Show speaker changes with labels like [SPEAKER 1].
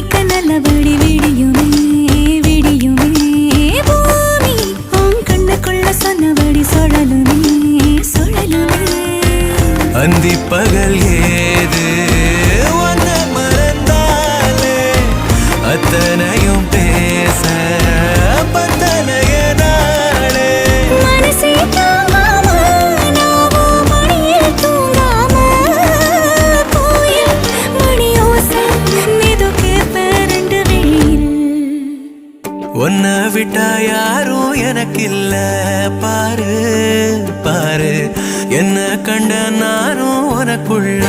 [SPEAKER 1] மன்னிக்க நல்லபடி விடியுமே விடியுமே பூமி உன் கண்ணுக்குள்ள சொன்னபடி சுழலுமே சுழலுமே
[SPEAKER 2] அந்தி பகல் ஏது உன்னை மறந்தாலே அத்தனையும் பேச பத்தனைய நாளே
[SPEAKER 1] மனசே தாங்காம நாவும் மணியில் தூங்காம கோயில் மணியோசை மெது கேப்ப ரெண்டு வெயில்
[SPEAKER 2] உன்னை விட்டா யாரும் எனக்கில்ல பாரு பாரு என்ன கண்ட நானும் உனக்குள்ள